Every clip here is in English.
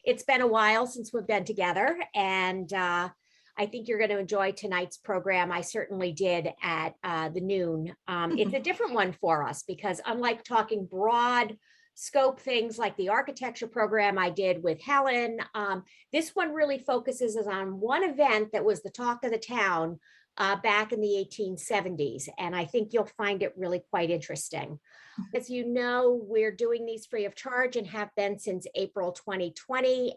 It's been a while since we've been together, and I think you're going to enjoy tonight's program. I certainly did at the noon. It's a different one for us because unlike talking broad scope things like the architecture program I did with Helen, this one really focuses on one event that was the talk of the town back in the 1870s. And I think you'll find it really quite interesting. As you know, we're doing these free of charge and have been since April 2020.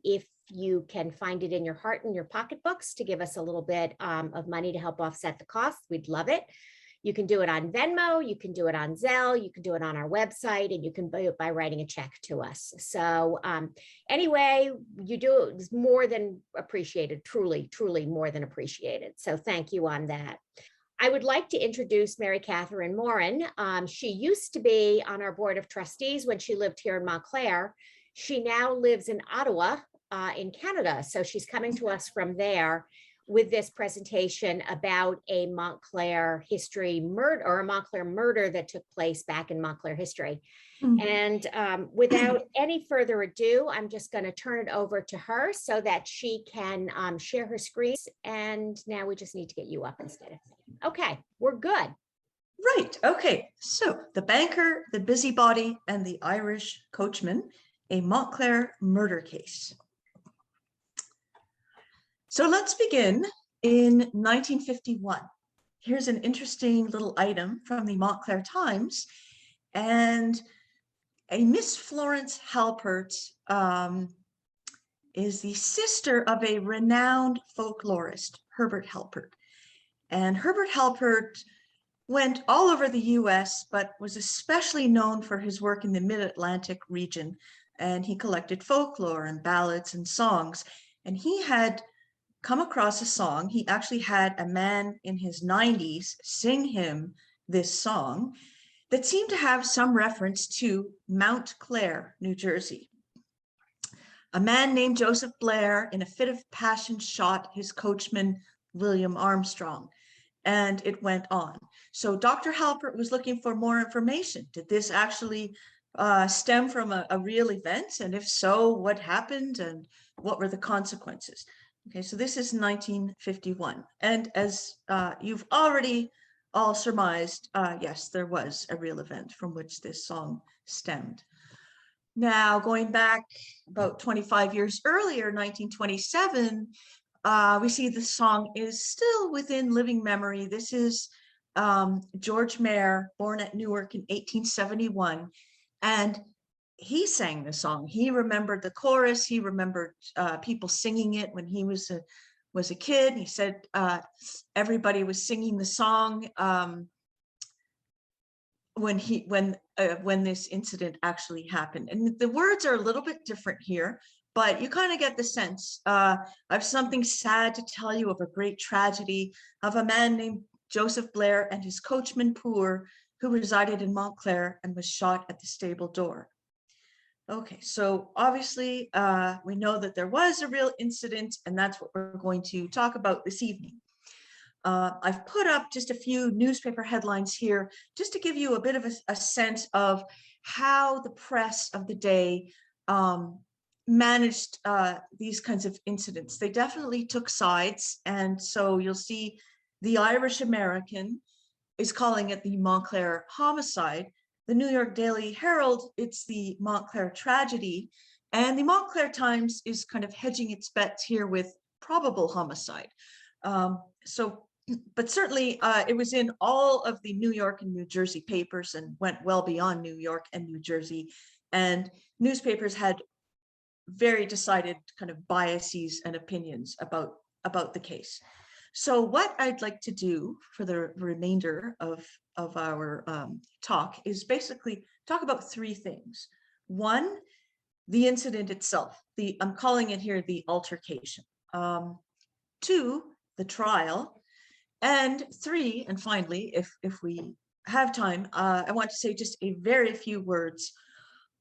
If you can find it in your heart and your pocketbooks to give us a little bit of money to help offset the costs, we'd love it. You can do it on Venmo, you can do it on Zelle, you can do it on our website, and you can do it by writing a check to us. So anyway, you do it, it's more than appreciated, truly, truly more than appreciated. So thank you on that. I would like to introduce Mary Catherine Moran. She used to be on our board of trustees when she lived here in Montclair. She now lives in Ottawa in Canada. So she's coming to us from there with this presentation about a Montclair history murder, or a Montclair murder that took place back in Montclair history. And without any further ado, I'm just going to turn it over to her so that she can share her screen. And now we just need to get you up instead of me. Okay, we're good. Right. Okay. So the banker, the busybody, and the Irish coachman, a Montclair murder case. So let's begin in 1951. Here's an interesting little item from the Montclair Times. And a Miss Florence Halpert is the sister of a renowned folklorist, Herbert Halpert. And Herbert Halpert went all over the US, but was especially known for his work in the Mid-Atlantic region. And he collected folklore and ballads and songs. And he had come across a song. He actually had a man in his 90s sing him this song that seemed to have some reference to Montclair, New Jersey. A man named Joseph Blair, in a fit of passion, shot his coachman, William Armstrong, and it went on. So Dr. Halpert was looking for more information. Did this actually stem from a real event? And if so, what happened and what were the consequences? Okay, so this is 1951. And as you've already all surmised, yes, there was a real event from which this song stemmed. Now, going back about 25 years earlier, 1927, we see the song is still within living memory. This is George Mayer, born at Newark in 1871. And he sang the song. He remembered the chorus. He remembered people singing it when he was a kid. He said everybody was singing the song when this incident actually happened. And the words are a little bit different here, but you kind of get the sense. I've something sad to tell you of a great tragedy of a man named Joseph Blair and his coachman poor, who resided in Montclair and was shot at the stable door. Okay, so obviously we know that there was a real incident, and that's what we're going to talk about this evening. I've put up just a few newspaper headlines here just to give you a bit of a sense of how the press of the day managed these kinds of incidents. They definitely took sides, and so you'll see the Irish American is calling it the Montclair homicide. The New York Daily Herald, it's the Montclair tragedy, and the Montclair Times is kind of hedging its bets here with probable homicide. But certainly it was in all of the New York and New Jersey papers and went well beyond New York and New Jersey. And newspapers had very decided kind of biases and opinions about the case. So what I'd like to do for the remainder of our talk is basically talk about three things. One, the incident itself. I'm calling it here the altercation. Two, the trial. And three, and finally, if we have time, I want to say just a very few words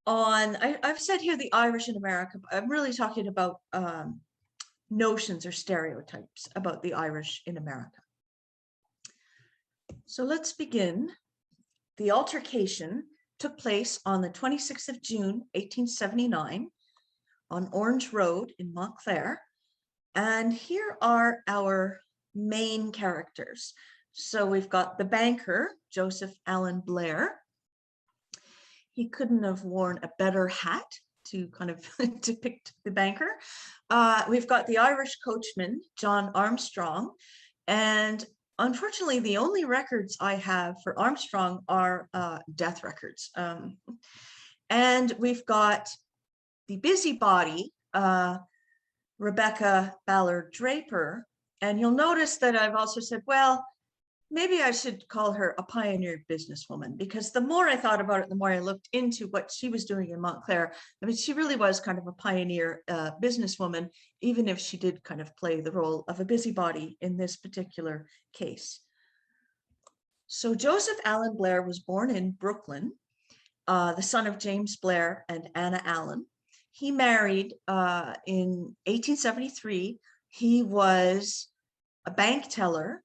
on, I've said here the Irish in America, but I'm really talking about notions or stereotypes about the Irish in America. So let's begin. The altercation took place on the 26th of June, 1879, on Orange Road in Montclair. And here are our main characters. So we've got the banker, Joseph Allen Blair. He couldn't have worn a better hat to kind of depict the banker. We've got the Irish coachman, John Armstrong. And unfortunately, the only records I have for Armstrong are death records. And we've got the busybody, Rebecca Ballard Draper. And you'll notice that I've also said, well, maybe I should call her a pioneer businesswoman, because the more I thought about it, the more I looked into what she was doing in Montclair. I mean, she really was kind of a pioneer businesswoman, even if she did kind of play the role of a busybody in this particular case. So Joseph Allen Blair was born in Brooklyn, the son of James Blair and Anna Allen. He married in 1873. He was a bank teller,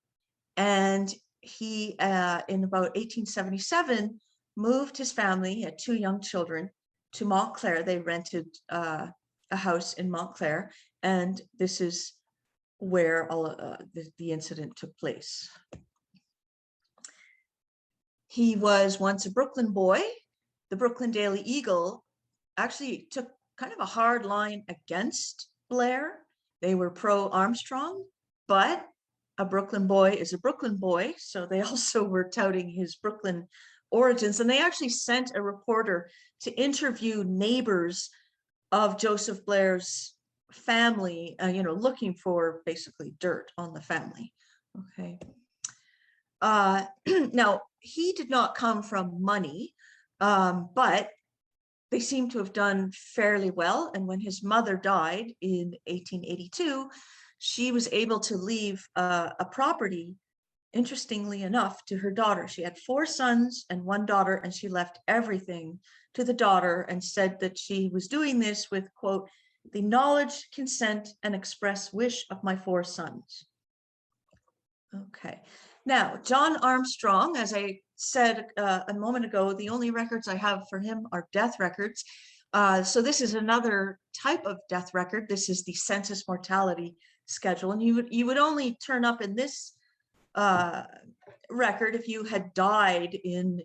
and he, in about 1877, moved his family, he had 2 young children, to Montclair. They rented a house in Montclair, and this is where all the incident took place. He was once a Brooklyn boy. The Brooklyn Daily Eagle actually took kind of a hard line against Blair. They were pro-Armstrong, but a Brooklyn boy is a Brooklyn boy, so they also were touting his Brooklyn origins. And they actually sent a reporter to interview neighbors of Joseph Blair's family, looking for basically dirt on the family. Okay. Now, he did not come from money, but they seem to have done fairly well. And when his mother died in 1882, she was able to leave a property, interestingly enough, to her daughter. She had 4 sons and 1 daughter, and she left everything to the daughter and said that she was doing this with, quote, the knowledge, consent, and express wish of my 4 sons. Okay. Now, John Armstrong, as I said a moment ago, the only records I have for him are death records. So this is another type of death record. This is the census mortality schedule, and you would only turn up in this record if you had died in,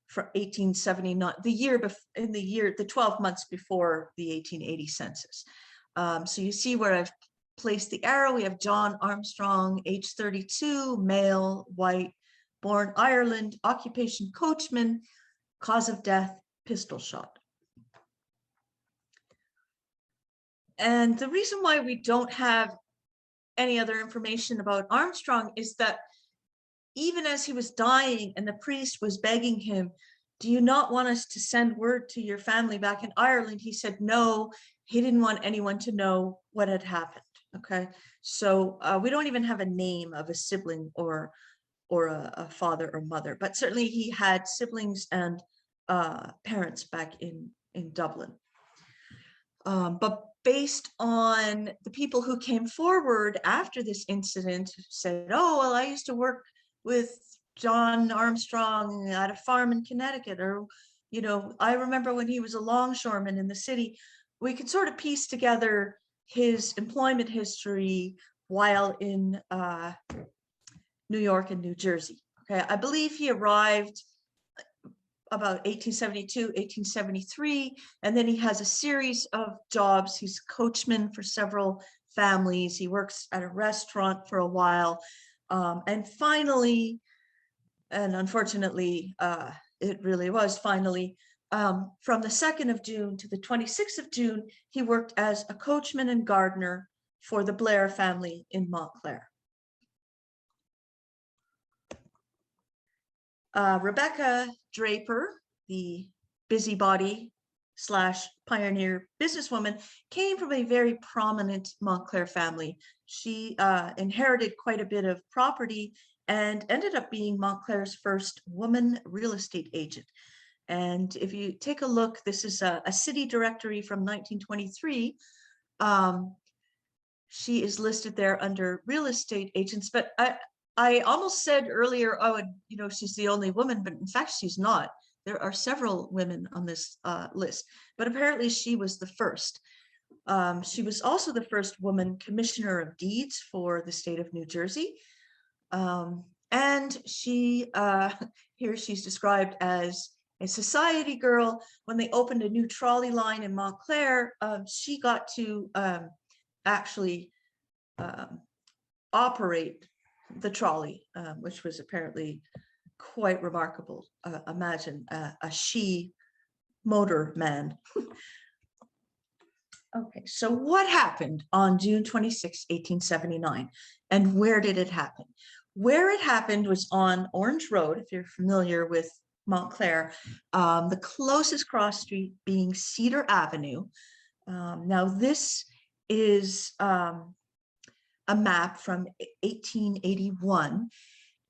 from 1879, the 12 months before the 1880 census. So you see where I've placed the arrow. We have John Armstrong, age 32, male, white, born Ireland, occupation coachman, cause of death, pistol shot. And the reason why we don't have any other information about Armstrong is that even as he was dying and the priest was begging him, do you not want us to send word to your family back in Ireland? He said no, he didn't want anyone to know what had happened. Okay, so we don't even have a name of a sibling or a father or mother, but certainly he had siblings and parents back in Dublin. But based on the people who came forward after this incident, said, oh, well, I used to work with John Armstrong at a farm in Connecticut, or, I remember when he was a longshoreman in the city. We could sort of piece together his employment history while in New York and New Jersey. Okay, I believe he arrived about 1872, 1873, and then he has a series of jobs. He's coachman for several families. He works at a restaurant for a while. And finally, and unfortunately, it really was finally, from the 2nd of June to the 26th of June, he worked as a coachman and gardener for the Blair family in Montclair. Rebecca Draper, the busybody / pioneer businesswoman, came from a very prominent Montclair family. She inherited quite a bit of property and ended up being Montclair's first woman real estate agent. And if you take a look, this is a city directory from 1923. She is listed there under real estate agents, but I almost said earlier, oh, she's the only woman, but in fact, she's not. There are several women on this list, but apparently she was the first. She was also the first woman commissioner of deeds for the state of New Jersey. And she, here she's described as a society girl. When they opened a new trolley line in Montclair, she got to actually operate the trolley, which was apparently quite remarkable. Imagine a she motor man. Okay, so what happened on June 26, 1879, and where did it happen? Where it happened was on Orange Road, if you're familiar with Montclair, the closest cross street being Cedar Avenue. Now this is a map from 1881,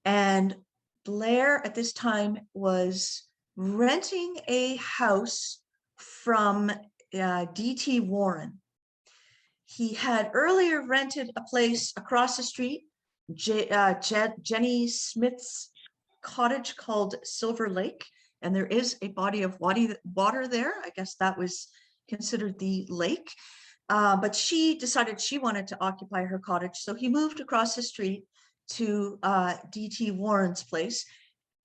and Blair at this time was renting a house from D.T. Warren. He had earlier rented a place across the street, Jenny Smith's cottage called Silver Lake, and there is a body of water there. I guess that was considered the lake, but she decided she wanted to occupy her cottage, so he moved across the street to D.T. Warren's place,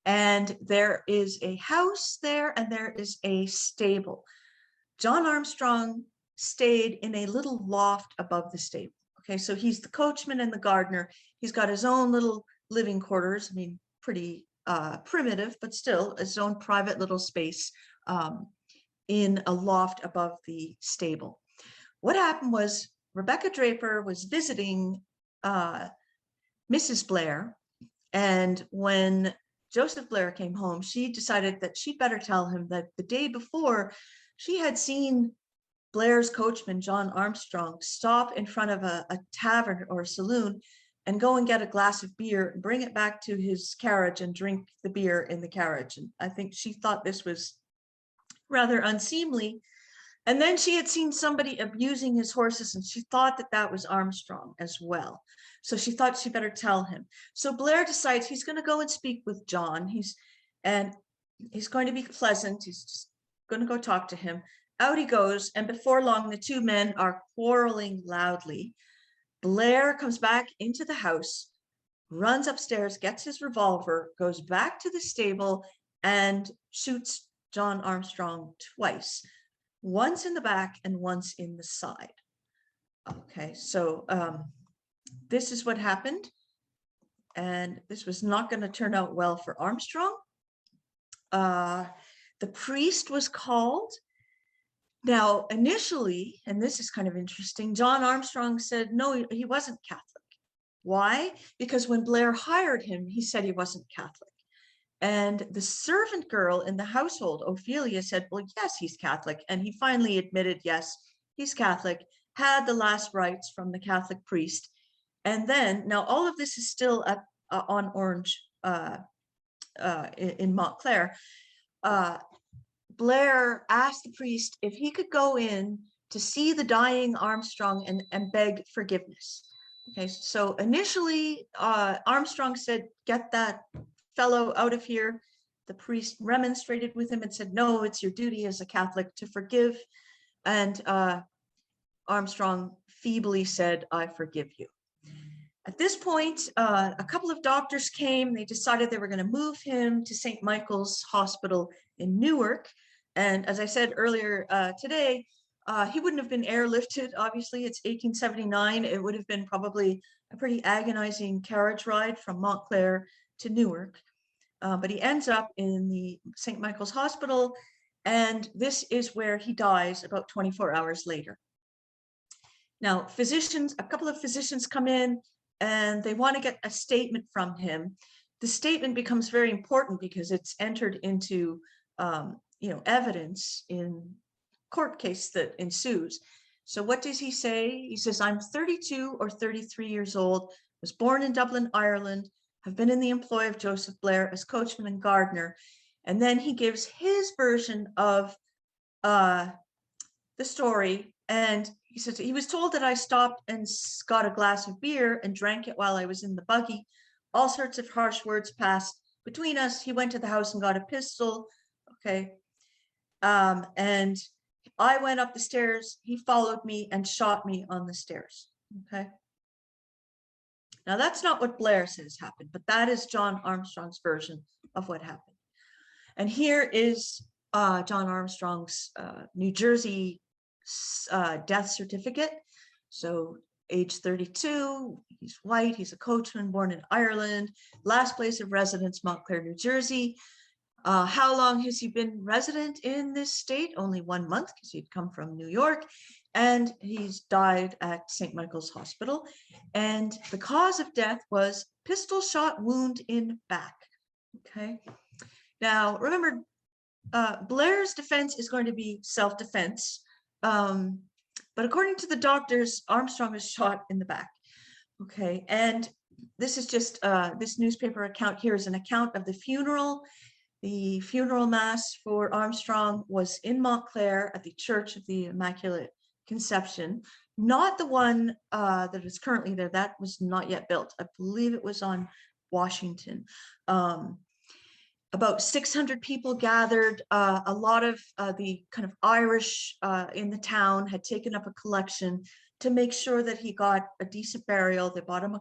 and there is a house there and there is a stable. John Armstrong stayed in a little loft above the stable. Okay, so he's the coachman and the gardener. He's got his own little living quarters. I mean, pretty primitive, but still his own private little space in a loft above the stable. What happened was Rebecca Draper was visiting Mrs. Blair, and when Joseph Blair came home, she decided that she'd better tell him that the day before she had seen Blair's coachman, John Armstrong, stop in front of a tavern or a saloon and go and get a glass of beer and bring it back to his carriage and drink the beer in the carriage. And I think she thought this was rather unseemly. And then she had seen somebody abusing his horses, and she thought that that was Armstrong as well. So she thought she better tell him. So Blair decides he's going to go and speak with John. He's going to be pleasant. He's just going to go talk to him. Out he goes, and before long, the two men are quarreling loudly. Blair comes back into the house, runs upstairs, gets his revolver, goes back to the stable, and shoots John Armstrong twice. Once in the back and once in the side. Okay, so this is what happened. And this was not going to turn out well for Armstrong. The priest was called. Now, initially, and this is kind of interesting, John Armstrong said, no, he wasn't Catholic. Why? Because when Blair hired him, he said he wasn't Catholic. And the servant girl in the household, Ophelia, said, well, yes, he's Catholic. And he finally admitted, yes, he's Catholic, had the last rites from the Catholic priest. And then, now all of this is still on Orange in Montclair. Blair asked the priest if he could go in to see the dying Armstrong and beg forgiveness. Okay, so initially Armstrong said, get that fellow out of here. The priest remonstrated with him and said, no, it's your duty as a Catholic to forgive. And Armstrong feebly said, I forgive you. At this point, a couple of doctors came. They decided they were going to move him to St. Michael's Hospital in Newark. And as I said earlier today, he wouldn't have been airlifted. Obviously, it's 1879. It would have been probably a pretty agonizing carriage ride from Montclair to Newark. But he ends up in the St. Michael's Hospital, and this is where he dies about 24 hours later. Now, a couple of physicians come in, and they want to get a statement from him. The statement becomes very important because it's entered into evidence in court case that ensues. So what does he say? He says, I'm 32 or 33 years old, was born in Dublin, Ireland, have been in the employ of Joseph Blair as coachman and gardener. And then he gives his version of the story. And he says, he was told that I stopped and got a glass of beer and drank it while I was in the buggy. All sorts of harsh words passed between us. He went to the house and got a pistol. Okay. And I went up the stairs, he followed me and shot me on the stairs. Okay. Now that's not what Blair says happened, but that is John Armstrong's version of what happened. And here is John Armstrong's New Jersey death certificate. So age 32, he's white, he's a coachman, born in Ireland, last place of residence, Montclair, New Jersey. How long has he been resident in this state? Only 1 month, because he'd come from New York, and he's died at St. Michael's Hospital. And the cause of death was pistol shot wound in back. Okay. Now, remember, Blair's defense is going to be self-defense. But according to the doctors, Armstrong was shot in the back. Okay. And this is just, this newspaper account here is an account of the funeral. The funeral mass for Armstrong was in Montclair at the Church of the Immaculate Conception, not the one that is currently there. That was not yet built. I believe it was on Washington. About 600 people gathered. A lot of the kind of Irish in the town had taken up a collection to make sure that he got a decent burial. They bought him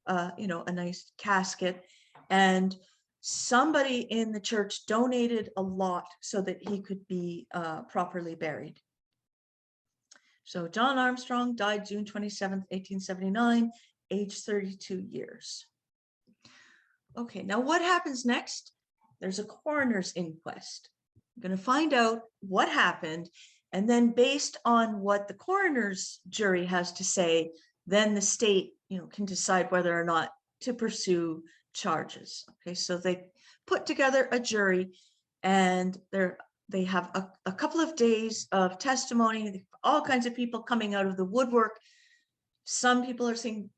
a nice casket, and somebody in the church donated a lot so that he could be properly buried. So John Armstrong died June 27th, 1879, age 32 years. Okay, now what happens next? There's a coroner's inquest. I'm going to find out what happened, and then based on what the coroner's jury has to say, then the state, can decide whether or not to pursue charges. Okay, so they put together a jury, and they have a couple of days of testimony, all kinds of people coming out of the woodwork. Some people are saying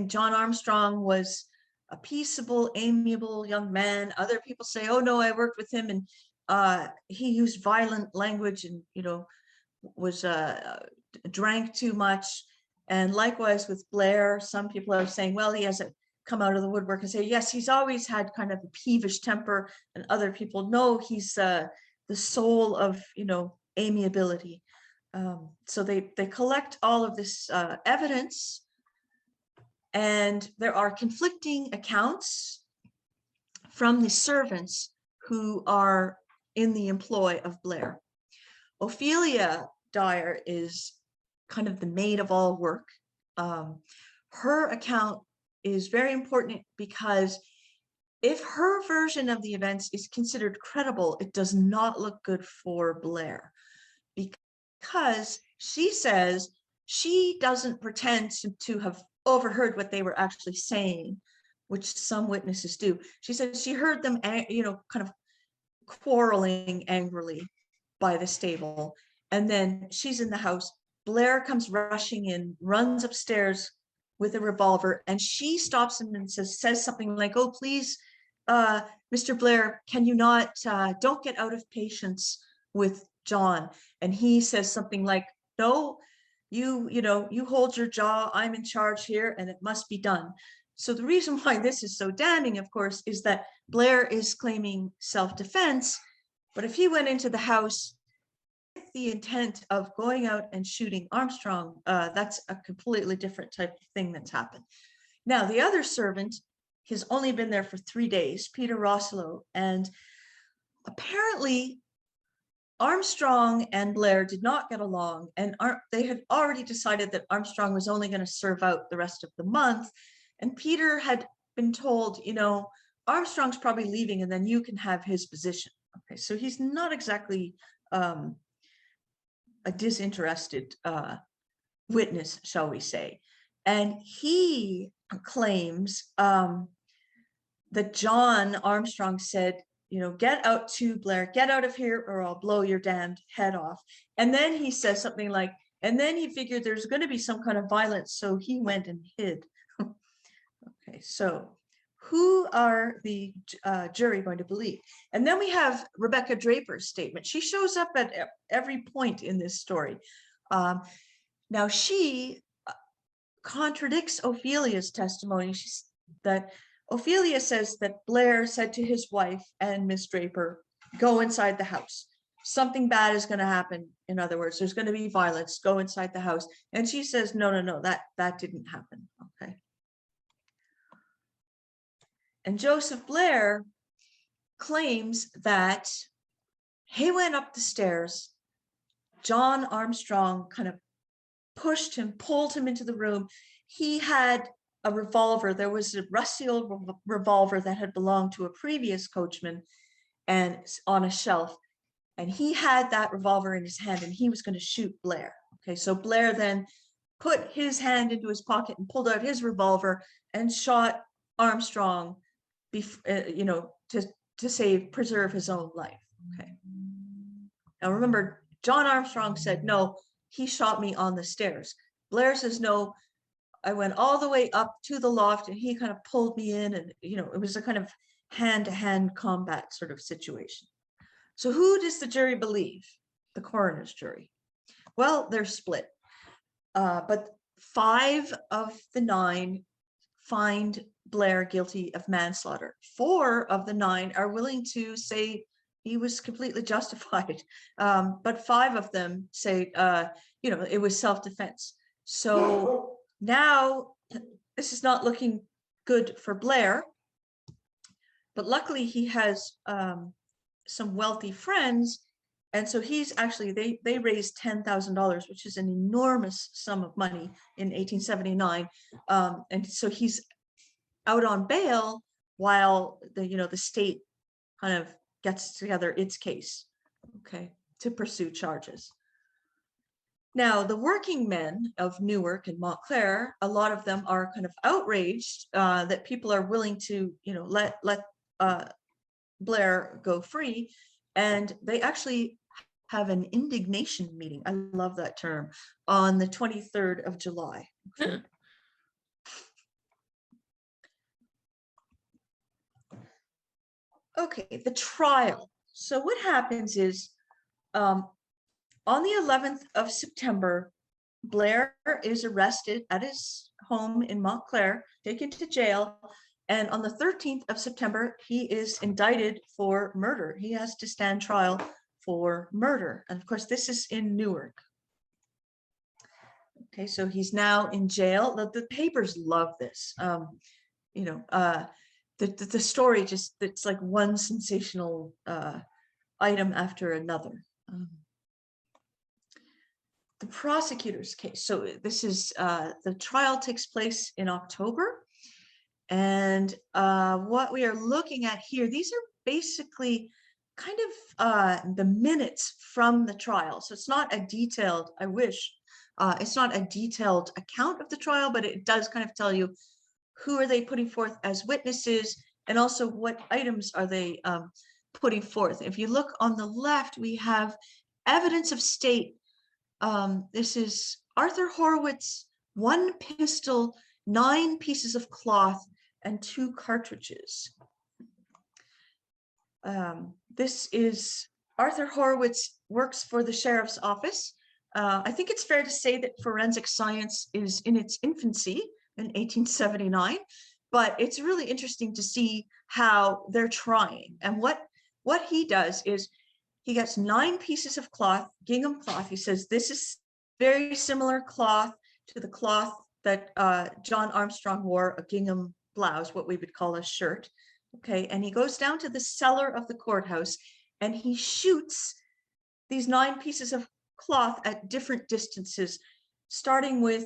John Armstrong was a peaceable, amiable young man. Other people say, oh no, I worked with him and he used violent language and was drank too much. And likewise with Blair, some people are saying, well, he hasn't come out of the woodwork and say, yes, he's always had kind of a peevish temper. And other people, no, he's the soul of amiability. So they collect all of this evidence, and there are conflicting accounts from the servants who are in the employ of Blair. Ophelia Dyer is kind of the maid of all work. Her account is very important because if her version of the events is considered credible, it does not look good for Blair, because she says she doesn't pretend to have overheard what they were actually saying, which some witnesses do. She said she heard them, kind of quarreling angrily by the stable. And then she's in the house. Blair comes rushing in, runs upstairs with a revolver, and she stops him and says something like, oh, please, Mr. Blair, can you not, don't get out of patience with John. And he says something like, no, you hold your jaw, I'm in charge here, and it must be done. So the reason why this is so damning, of course, is that Blair is claiming self-defense, but if he went into the house with the intent of going out and shooting Armstrong, that's a completely different type of thing that's happened. Now, the other servant has only been there for 3 days, Peter Rossello, and apparently Armstrong and Blair did not get along, and they had already decided that Armstrong was only going to serve out the rest of the month. And Peter had been told, Armstrong's probably leaving and then you can have his position. Okay, so he's not exactly a disinterested witness, shall we say. And he claims that John Armstrong said, get out to Blair, get out of here or I'll blow your damned head off. And then he says something like, and then he figured there's going to be some kind of violence, so he went and hid. Okay, so who are the jury going to believe? And then we have Rebecca Draper's statement. She shows up at every point in this story. Now she contradicts Ophelia's testimony. Ophelia says that Blair said to his wife and Miss Draper, go inside the house. something bad is going to happen. In other words, there's going to be violence, go inside the house. And she says, no, no, no, that didn't happen. Okay. And Joseph Blair claims that he went up the stairs. John Armstrong kind of pushed him, pulled him into the room. He had a revolver. There was a rusty old revolver that had belonged to a previous coachman and on a shelf. And he had that revolver in his hand and he was going to shoot Blair. Okay, so Blair then put his hand into his pocket and pulled out his revolver and shot Armstrong, to preserve his own life. Okay. Now remember, John Armstrong said, no, he shot me on the stairs. Blair says, no, I went all the way up to the loft and he kind of pulled me in, and it was a kind of hand-to-hand combat sort of situation. So who does the jury believe? The coroner's jury. Well, they're split, but 5 of the 9 find Blair guilty of manslaughter. 4 of the 9 are willing to say he was completely justified, but 5 of them say, it was self-defense. So now this is not looking good for Blair, but luckily he has some wealthy friends. And so he's actually, they raised $10,000, which is an enormous sum of money in 1879. And so he's out on bail while the state kind of gets together its case, okay, to pursue charges. Now, the working men of Newark and Montclair, a lot of them are kind of outraged that people are willing to, let Blair go free. And they actually have an indignation meeting. I love that term, on the 23rd of July. Okay. Okay, the trial. So what happens is, on the 11th of September, Blair is arrested at his home in Montclair, taken to jail. And on the 13th of September, he is indicted for murder. He has to stand trial for murder. And of course, this is in Newark. Okay, so he's now in jail. The papers love this. The story just, it's like one sensational item after another. The prosecutor's case. So this is, the trial takes place in October. And what we are looking at here, these are basically kind of the minutes from the trial. So it's not a detailed, I wish, it's not a detailed account of the trial, but it does kind of tell you who are they putting forth as witnesses, and also what items are they putting forth. If you look on the left, we have evidence of state. This is Arthur Horowitz, 1 pistol, 9 pieces of cloth, and 2 cartridges. This is Arthur Horowitz, works for the sheriff's office. I think it's fair to say that forensic science is in its infancy in 1879, but it's really interesting to see how they're trying. And what he does is he gets 9 pieces of cloth, gingham cloth. He says, this is very similar cloth to the cloth that John Armstrong wore, a gingham blouse, what we would call a shirt. Okay, and he goes down to the cellar of the courthouse and he shoots these 9 pieces of cloth at different distances, starting with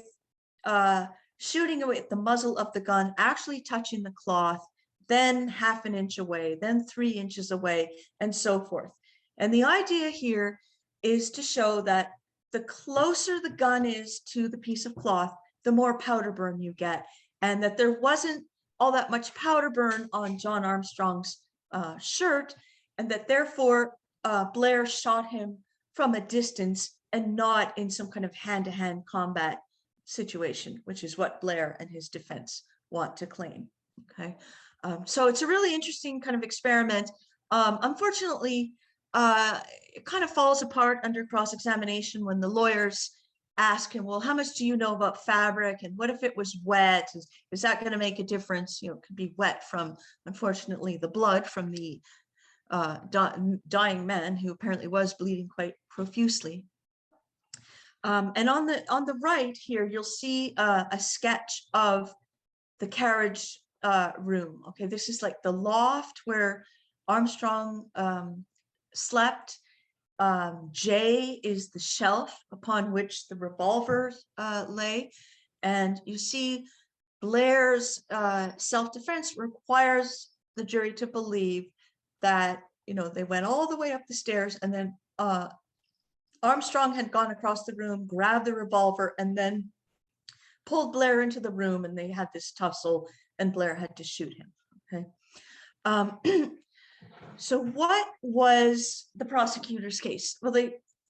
shooting away at the muzzle of the gun, actually touching the cloth, then 1/2 inch away, then 3 inches away, and so forth. And the idea here is to show that the closer the gun is to the piece of cloth, the more powder burn you get, and that there wasn't all that much powder burn on John Armstrong's shirt, and that therefore Blair shot him from a distance and not in some kind of hand-to-hand combat situation, which is what Blair and his defense want to claim. Okay, so it's a really interesting kind of experiment. Unfortunately, it kind of falls apart under cross-examination when the lawyers ask him, well, how much do you know about fabric? And what if it was wet? Is that going to make a difference? It could be wet from, unfortunately, the blood from the dying man who apparently was bleeding quite profusely. And on the right here, you'll see a sketch of the carriage room. Okay, this is like the loft where Armstrong slept. J is the shelf upon which the revolver lay. And you see Blair's self-defense requires the jury to believe that, you know, they went all the way up the stairs and then Armstrong had gone across the room, grabbed the revolver, and then pulled Blair into the room, and they had this tussle, and Blair had to shoot him. Okay. So what was the prosecutor's case? Well,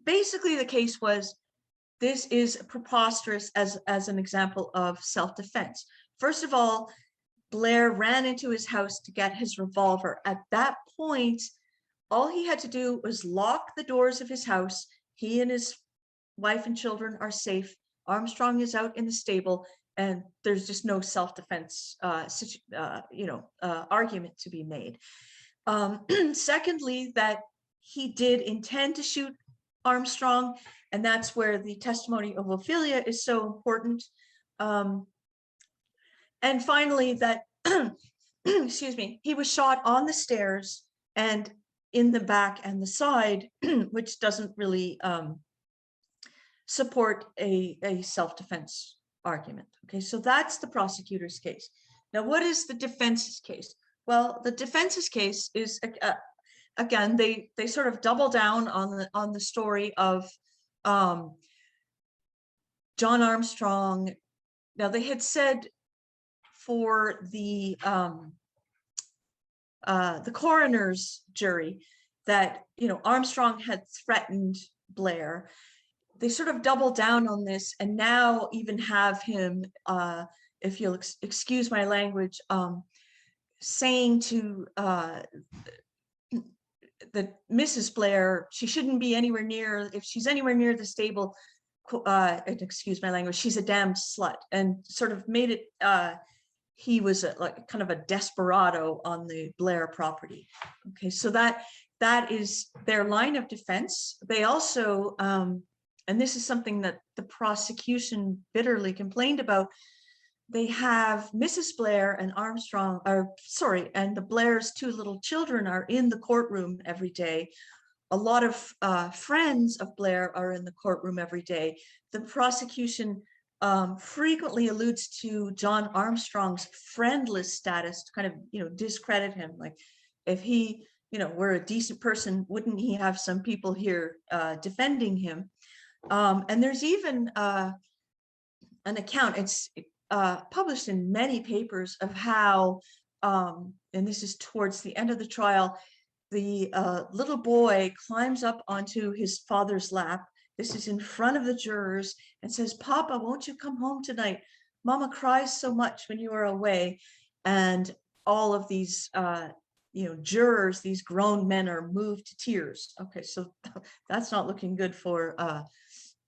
basically the case was, this is preposterous as an example of self-defense. First of all, Blair ran into his house to get his revolver. At that point, all he had to do was lock the doors of his house. He and his wife and children are safe. Armstrong is out in the stable, and there's just no self-defense, argument to be made. Secondly, that he did intend to shoot Armstrong, and that's where the testimony of Ophelia is so important. And finally, that excuse me, he was shot on the stairs and in the back and the side, which doesn't really support a self-defense argument. Okay, so that's the prosecutor's case. Now, what is the defense's case? Well, the defense's case is, again, they sort of double down on the story of John Armstrong. Now, they had said for the coroner's jury that, you know, Armstrong had threatened Blair. They sort of double down on this, and now even have him, if you'll excuse my language, saying to that Mrs. Blair, she shouldn't be anywhere near, if she's anywhere near the stable, excuse my language, she's a damned slut, and sort of made it, he was like kind of a desperado on the Blair property. Okay, so that is their line of defense. They also, and this is something that the prosecution bitterly complained about, they have Mrs. Blair and Armstrong, and the Blair's two little children are in the courtroom every day. A lot of friends of Blair are in the courtroom every day. The prosecution frequently alludes to John Armstrong's friendless status to kind of, you know, discredit him. Like, if he, you know, were a decent person, wouldn't he have some people here defending him? And there's even an account, it's published in many papers, of how, and this is towards the end of the trial, the little boy climbs up onto his father's lap. This is in front of the jurors, and says, "Papa, won't you come home tonight? Mama cries so much when you are away." And all of these, jurors, these grown men, are moved to tears. Okay, so that's not looking good for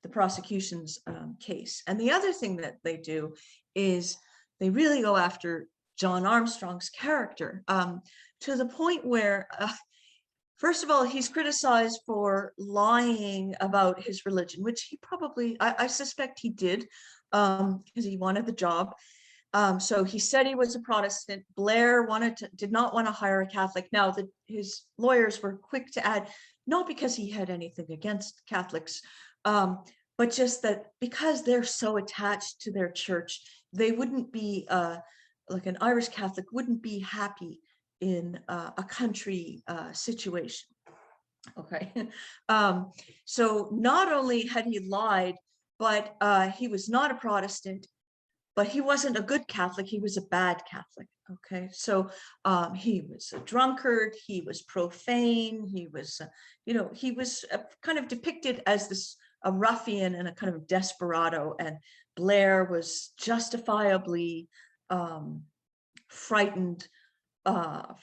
the prosecution's case. And the other thing that they do is they really go after John Armstrong's character, to the point where, first of all, he's criticized for lying about his religion, which he probably, I suspect he did, because he wanted the job. So he said he was a Protestant. Blair did not want to hire a Catholic. Now, his lawyers were quick to add, not because he had anything against Catholics, but just that because they're so attached to their church, they wouldn't be, like an Irish Catholic wouldn't be happy in a country situation. Okay. So not only had he lied, but he was not a Protestant, but he wasn't a good Catholic, he was a bad Catholic. Okay, so he was a drunkard, he was profane, he was, he was kind of depicted as a ruffian and a kind of desperado, and Blair was justifiably frightened on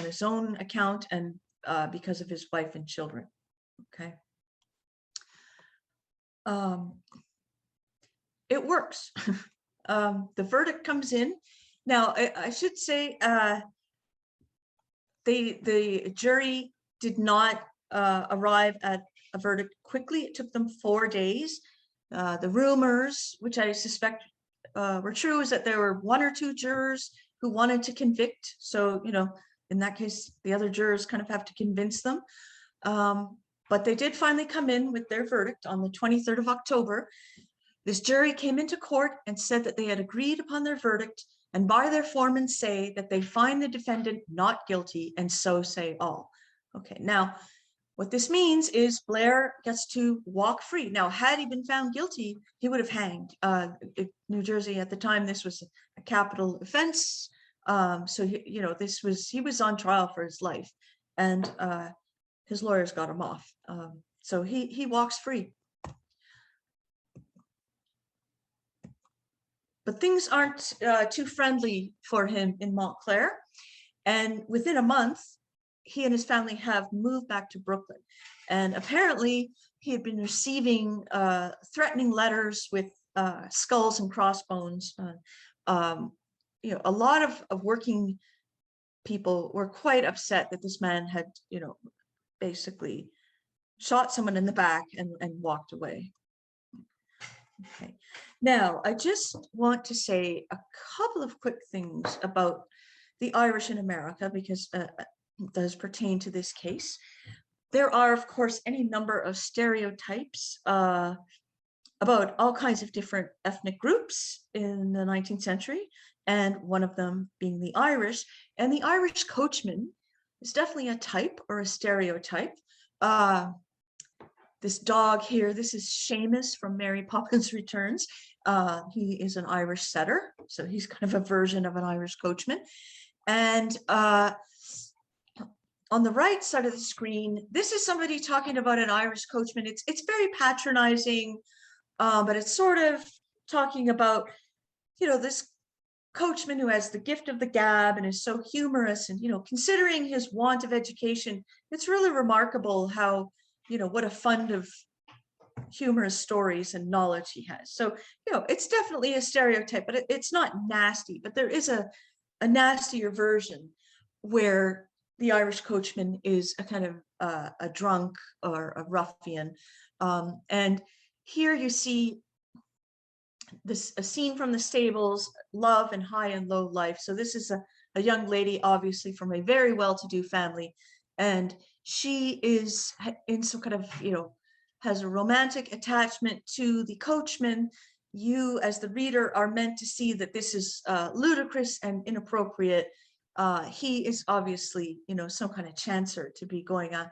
his own account, and because of his wife and children. Okay. It works. The verdict comes in. Now, I should say, the jury did not arrive at a verdict quickly. It took them 4 days. The rumors, which I suspect were true, is that there were 1 or 2 jurors who wanted to convict. So, in that case, the other jurors kind of have to convince them. But they did finally come in with their verdict on the 23rd of October. This jury came into court and said that they had agreed upon their verdict, and by their foreman say that they find the defendant not guilty, and so say all. Okay, now what this means is Blair gets to walk free. Now, had he been found guilty, he would have hanged. In New Jersey at the time, this was a capital offense. So he was on trial for his life, and his lawyers got him off. So he walks free. But things aren't too friendly for him in Montclair. And within a month, he and his family have moved back to Brooklyn. And apparently he had been receiving threatening letters with skulls and crossbones. A lot of working people were quite upset that this man had, basically shot someone in the back and walked away. Okay. Now, I just want to say a couple of quick things about the Irish in America, because it does pertain to this case. There are, of course, any number of stereotypes about all kinds of different ethnic groups in the 19th century, and one of them being the Irish. And the Irish coachman is definitely a type or a stereotype. This dog here, this is Seamus from Mary Poppins Returns. He is an Irish setter, so he's kind of a version of an Irish coachman. And on the right side of the screen, this is somebody talking about an Irish coachman. It's very patronizing, but it's sort of talking about, this coachman who has the gift of the gab and is so humorous, and, considering his want of education, it's really remarkable how, what a fund of humorous stories and knowledge he has. So, it's definitely a stereotype, but it's not nasty. But there is a nastier version where the Irish coachman is a kind of a drunk or a ruffian. And here you see a scene from the stables, love and high and low life. So this is a young lady, obviously from a very well-to-do family, and she is in some kind of, has a romantic attachment to the coachman. You, as the reader, are meant to see that this is ludicrous and inappropriate. He is obviously, some kind of chancer to be going on,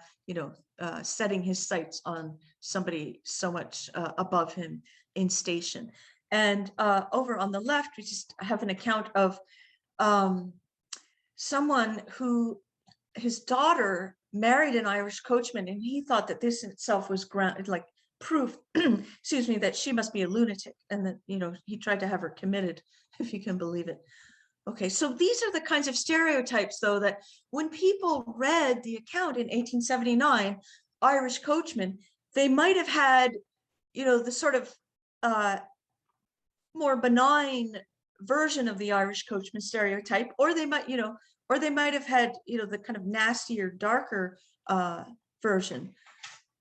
setting his sights on somebody so much above him in station. And over on the left, we just have an account of someone who, his daughter married an Irish coachman, and he thought that this in itself was proof, excuse me, that she must be a lunatic, and that, he tried to have her committed, if you can believe it. Okay, so these are the kinds of stereotypes, though, that when people read the account in 1879, Irish coachman, they might have had, the sort of more benign version of the Irish coachman stereotype, or they might, have had, the kind of nastier, darker version.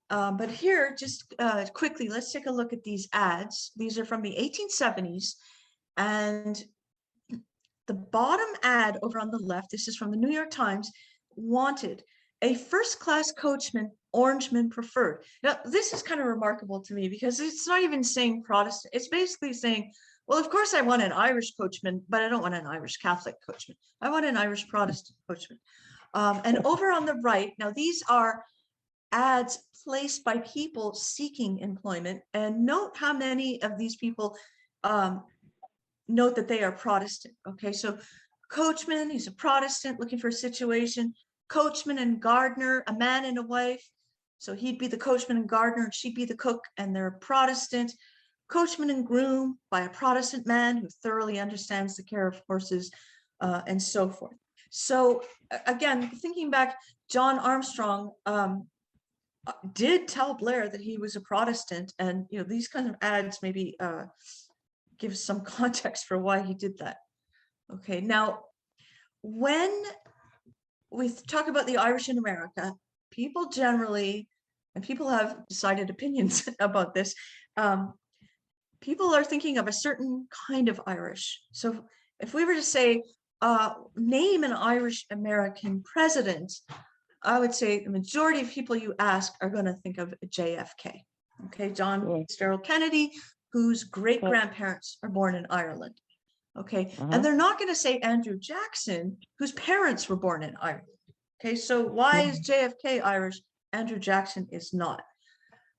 But here, just quickly, let's take a look at these ads. These are from the 1870s, and the bottom ad over on the left, this is from the New York Times, wanted a first-class coachman, Orangeman preferred. Now, this is kind of remarkable to me, because it's not even saying Protestant. It's basically saying, well, of course I want an Irish coachman, but I don't want an Irish Catholic coachman. I want an Irish Protestant coachman. And over on the right, now these are ads placed by people seeking employment, and note how many of these people note that they are Protestant. Okay, so coachman, he's a Protestant looking for a situation. Coachman and gardener, a man and a wife. So he'd be the coachman and gardener, and she'd be the cook, and they're Protestant. Coachman and groom by a Protestant man who thoroughly understands the care of horses, and so forth. So again, thinking back, John Armstrong did tell Blair that he was a Protestant, and these kind of ads maybe give some context for why he did that. Okay, now when we talk about the Irish in America, people generally, and people have decided opinions about this, people are thinking of a certain kind of Irish. So if we were to say, name an Irish American president, I would say the majority of people you ask are going to think of JFK. Okay, John Fitzgerald Kennedy, whose great grandparents are born in Ireland. Okay, and they're not going to say Andrew Jackson, whose parents were born in Ireland. Okay, so why is JFK Irish? Andrew Jackson is not.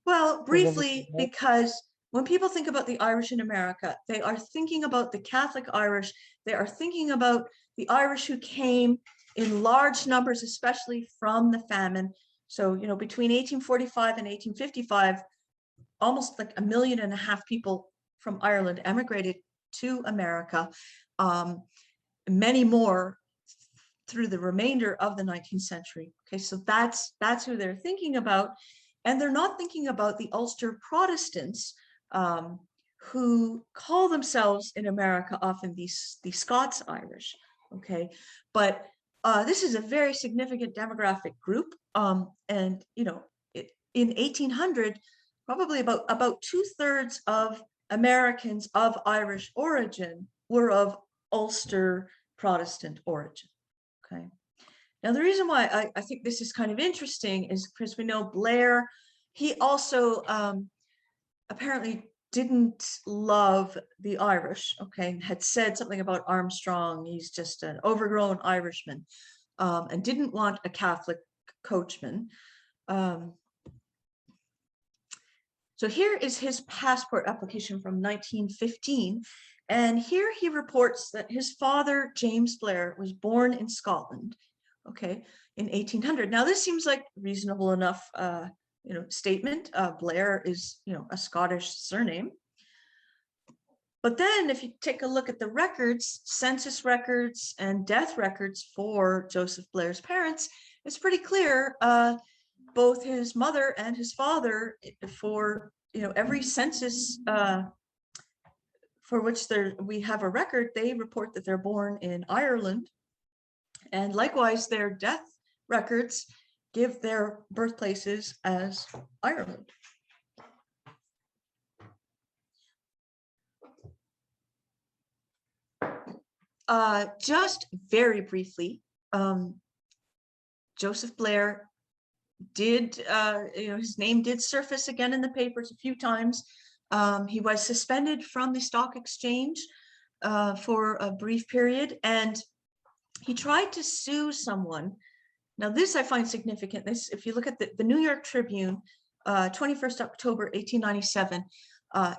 Well, briefly, because when people think about the Irish in America, they are thinking about the Catholic Irish. They are thinking about the Irish who came in large numbers, especially from the famine. So, you know, between 1845 and 1855, almost like 1.5 million people from Ireland emigrated to America. Many more through the remainder of the 19th century. Okay, so that's who they're thinking about. And they're not thinking about the Ulster Protestants, who call themselves in America often the Scots Irish. Okay, but this is a very significant demographic group. And you know, in 1800, probably about 2/3 of Americans of Irish origin were of Ulster Protestant origin. Okay. Now, the reason why I think this is kind of interesting is because we know Blair, he also apparently didn't love the Irish, okay, had said something about Armstrong, he's just an overgrown Irishman, and didn't want a Catholic coachman. So here is his passport application from 1915. And here he reports that his father, James Blair, was born in Scotland, okay, in 1800. Now, this seems like reasonable enough, you know, statement. Blair is, you know, a Scottish surname. But then if you take a look at the records, census records and death records for Joseph Blair's parents, it's pretty clear, both his mother and his father, for, you know, every census for which we have a record, they report that they're born in Ireland. And likewise, their death records give their birthplaces as Ireland. Just very briefly, Joseph Blair did, you know, his name did surface again in the papers a few times. He was suspended from the stock exchange for a brief period, and he tried to sue someone. Now, this I find significant. This, if you look at the New York Tribune, 21st October 1897,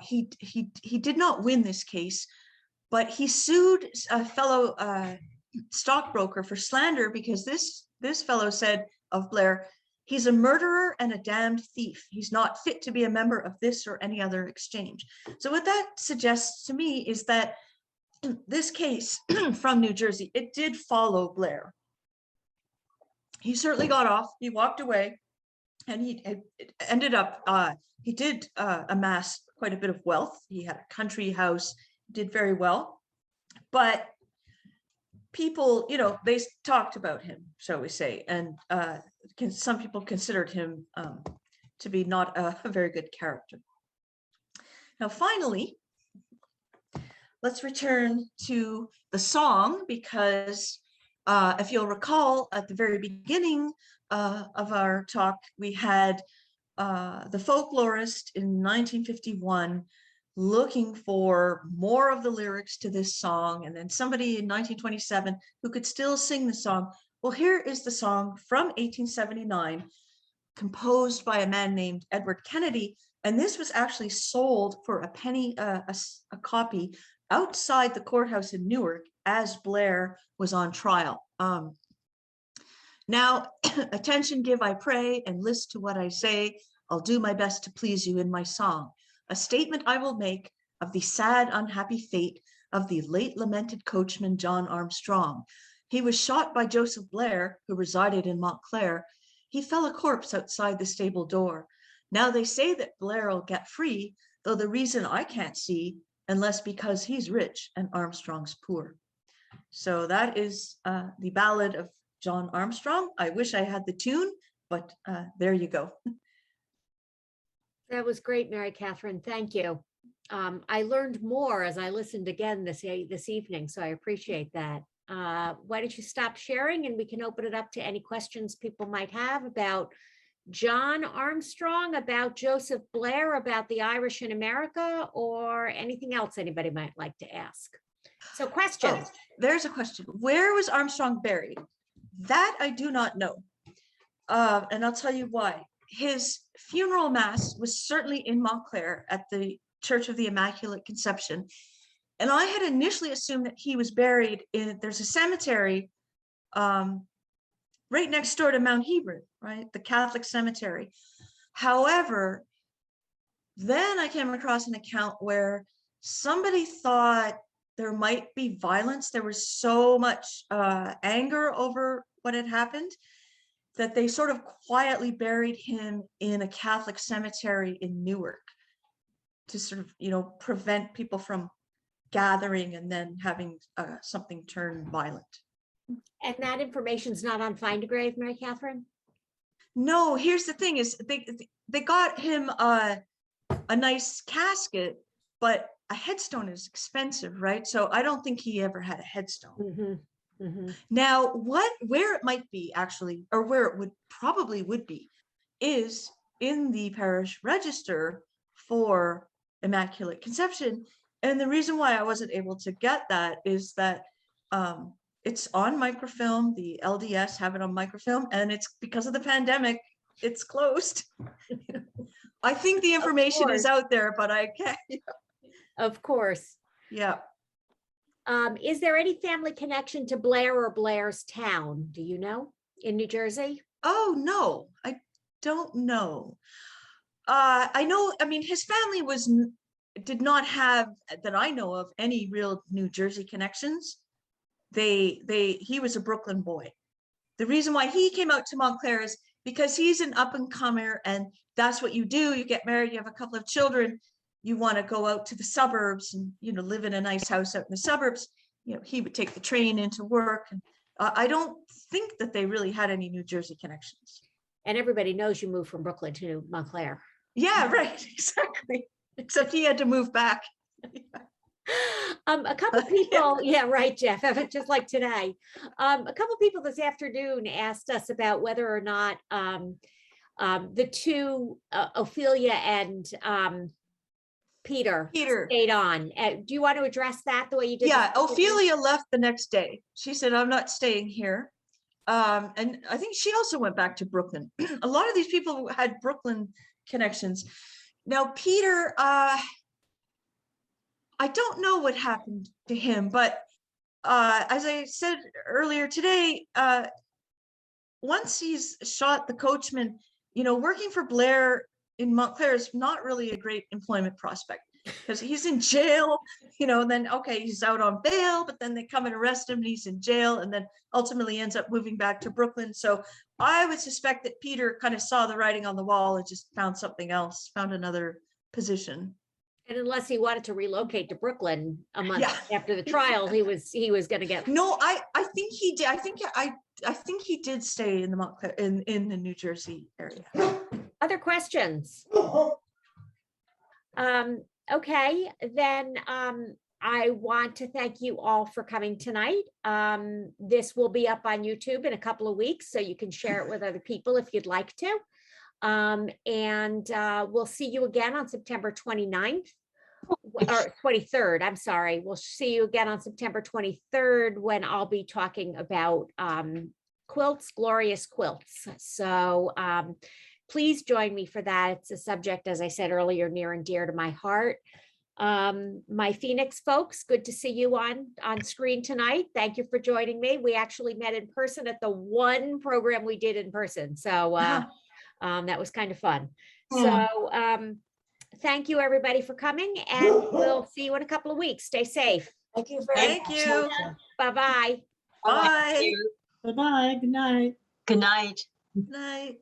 he did not win this case, but he sued a fellow stockbroker for slander because this fellow said of Blair, he's a murderer and a damned thief. He's not fit to be a member of this or any other exchange. So what that suggests to me is that this case from New Jersey, it did follow Blair. He certainly got off, he walked away, and he ended up, he did amass quite a bit of wealth. He had a country house, did very well, but people, you know, they talked about him, shall we say, and some people considered him to be not a very good character. Now, finally, let's return to the song, because if you'll recall, at the very beginning of our talk, we had the folklorist in 1951 looking for more of the lyrics to this song, and then somebody in 1927 who could still sing the song. Well, here is the song from 1879, composed by a man named Edward Kennedy, and this was actually sold for a penny a copy outside the courthouse in Newark as Blair was on trial. Now, attention give, I pray, and list to what I say. I'll do my best to please you in my song. A statement I will make of the sad, unhappy fate of the late lamented coachman, John Armstrong. He was shot by Joseph Blair, who resided in Montclair. He fell a corpse outside the stable door. Now they say that Blair will get free, though the reason I can't see, unless because he's rich and Armstrong's poor. So that is the ballad of John Armstrong. I wish I had the tune, but there you go. That was great, Mary Catherine. Thank you. I learned more as I listened again this evening, so I appreciate that. Why don't you stop sharing and we can open it up to any questions people might have about John Armstrong, about Joseph Blair, about the Irish in America, or anything else anybody might like to ask. So questions. Oh, there's a question. Where was Armstrong buried? That I do not know. And I'll tell you why. His funeral mass was certainly in Montclair at the Church of the Immaculate Conception. And I had initially assumed that he was buried in, there's a cemetery right next door to Mount Hebron, right? The Catholic cemetery. However, then I came across an account where somebody thought there might be violence. There was so much anger over what had happened that they sort of quietly buried him in a Catholic cemetery in Newark to sort of, you know, prevent people from gathering and then having something turn violent. And that information's not on Find a Grave, Mary Catherine? No, here's the thing is they got him a nice casket, but a headstone is expensive, right? So I don't think he ever had a headstone. Mm-hmm. Mm-hmm. Now, where it might be actually, or where it would probably be, is in the parish register for Immaculate Conception. And the reason why I wasn't able to get that is that it's on microfilm. The LDS have it on microfilm, and it's because of the pandemic, it's closed. I think the information is out there, but I can't. Of course. Yeah. Is there any family connection to Blair or Blair's town? Do you know, in New Jersey? Oh, no, I don't know. I know, I mean, his family did not have, that I know of, any real New Jersey connections. He was a Brooklyn boy. The reason why he came out to Montclair is because he's an up and comer, and that's what you do. You get married, you have a couple of children, you want to go out to the suburbs and, you know, live in a nice house out in the suburbs. You know, he would take the train into work. And I don't think that they really had any New Jersey connections. And everybody knows you moved from Brooklyn to Montclair. Yeah, right, exactly. Except he had to move back. A couple people, yeah, right, Jeff, just like today. A couple people this afternoon asked us about whether or not the two, Ophelia and Peter stayed on. Do you want to address that the way you did? Yeah, Ophelia left the next day. She said, I'm not staying here. And I think she also went back to Brooklyn. A lot of these people had Brooklyn connections. Now, Peter, I don't know what happened to him, but as I said earlier today, once he's shot the coachman, you know, working for Blair in Montclair is not really a great employment prospect because he's in jail, you know, and then, okay, he's out on bail, but then they come and arrest him and he's in jail and then ultimately ends up moving back to Brooklyn. So I would suspect that Peter kind of saw the writing on the wall and just found something else, found another position. And unless he wanted to relocate to Brooklyn a month after the trial, he was going to get. No, I think he did. I think he did stay in the Montclair in the New Jersey area. Other questions? Okay, then I want to thank you all for coming tonight. This will be up on YouTube in a couple of weeks, so you can share it with other people if you'd like to. And we'll see you again on September 29th. Or 23rd, I'm sorry. We'll see you again on September 23rd when I'll be talking about quilts, glorious quilts. So please join me for that. It's a subject, as I said earlier, near and dear to my heart. My Phoenix folks, good to see you on screen tonight. Thank you for joining me. We actually met in person at the one program we did in person. So that was kind of fun. So thank you everybody for coming, and we'll see you in a couple of weeks. Stay safe. Thank you very much. Thank you. Bye-bye. Bye. Bye-bye. Good night. Good night. Good night.